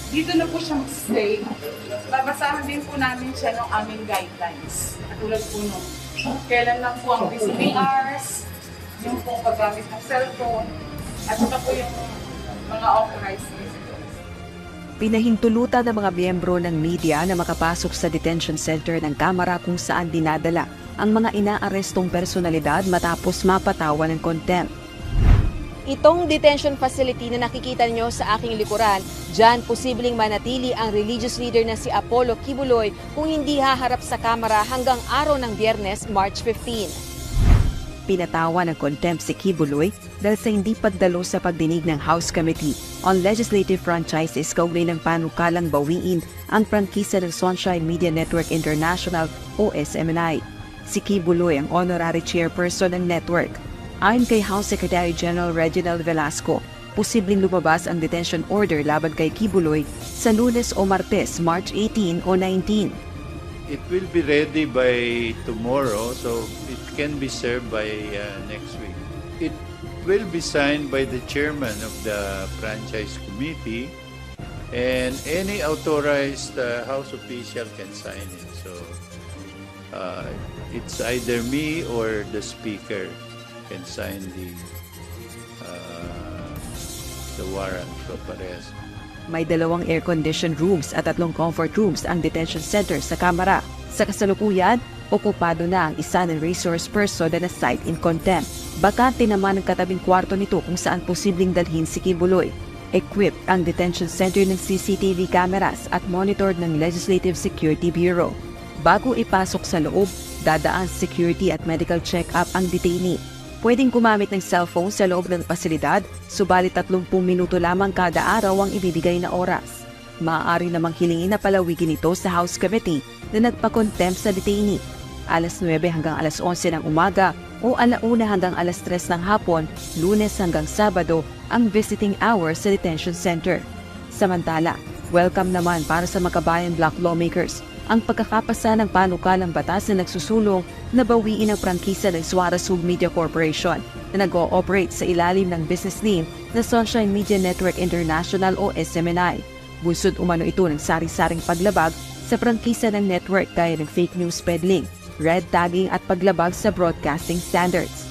dito na po siya mag-stay. Babasahan din po namin siya ng aming guidelines. Katulad po nung kailan lang po ang visiting hours, yung po paggamit ng cellphone, at saka po yung mga authorized visitors. Pinahintulutan ng mga miyembro ng media na makapasok sa detention center ng Kamara kung saan dinadala ang mga inaarestong personalidad matapos mapatawan ng contempt. Itong detention facility na nakikita nyo sa aking likuran, dyan posibleng manatili ang religious leader na si Apollo Kibuloy kung hindi haharap sa kamera hanggang araw ng Biyernes, March 15. Pinatawa ng contempt si Kibuloy dahil sa hindi pagdalo sa pagdinig ng House Committee on Legislative Franchises kaugnay ng panukalang bawiin ang prangkisa ng Sunshine Media Network International o SMNI. Si Kibuloy ang honorary chairperson ng network. Ayon kay House Secretary General Reginald Velasco, posibleng lumabas ang detention order laban kay Kibuloy sa Lunes o Martes, March 18 o 19. It will be ready by tomorrow, so it can be served by next week. It will be signed by the chairman of the franchise committee, and any authorized House official can sign it. So it's either me or the speaker can sign the warrant for arrest. May 2 air-conditioned rooms at 3 comfort rooms ang detention center sa Kamara. Sa kasalukuyan, okupado na ang isa ng resource person na site in contempt. Bakante naman ang katabing kwarto nito kung saan posibleng dalhin si Kibuloy. Equipped ang detention center ng CCTV cameras at monitored ng Legislative Security Bureau. Bago ipasok sa loob, dadaan security at medical check-up ang detainee. Pwedeng gumamit ng cellphone sa loob ng pasilidad, subalit 30 minuto lamang kada araw ang ibibigay na oras. Maaari namang hilingin na palawigin ito sa House Committee na nagpa-contempt sa detainee. Alas 9 hanggang alas 11 ng umaga o 1 hanggang alas 3 ng hapon, Lunes hanggang Sabado ang visiting hours sa detention center. Samantala, welcome naman para sa Makabayan Bloc lawmakers ang pagkakapasa ng panukalang batas na nagsusulong na bawiin ang prangkisa ng Suara Sub Media Corporation na nag-ooperate sa ilalim ng business name na Sunshine Media Network International o SMNI. Bunsod umano ito ng sari-saring paglabag sa prangkisa ng network gaya ng fake news peddling, red tagging at paglabag sa broadcasting standards.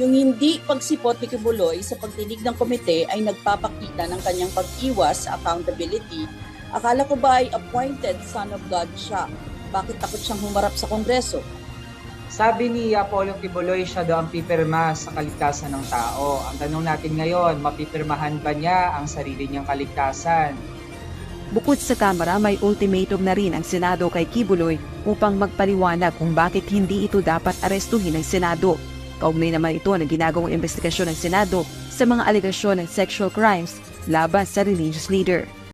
Yung hindi pagsipot ni Kibuloy sa pagdinig ng komite ay nagpapakita ng kanyang pag-iwas sa accountability. Akala ko ba ay appointed son of God siya? Bakit takot siyang humarap sa Kongreso? Sabi ni Apollo Kibuloy, siya daw ang pipirma sa kaligtasan ng tao. Ang tanong natin ngayon, mapipirmahan ba niya ang sarili niyang kaligtasan? Bukod sa Kamara, may ultimatum na rin ang Senado kay Kibuloy upang magpaliwanag kung bakit hindi ito dapat arestuhin ng Senado. Kaugnay naman ito ng ginagawang investigasyon ng Senado sa mga alegasyon ng sexual crimes laban sa religious leader.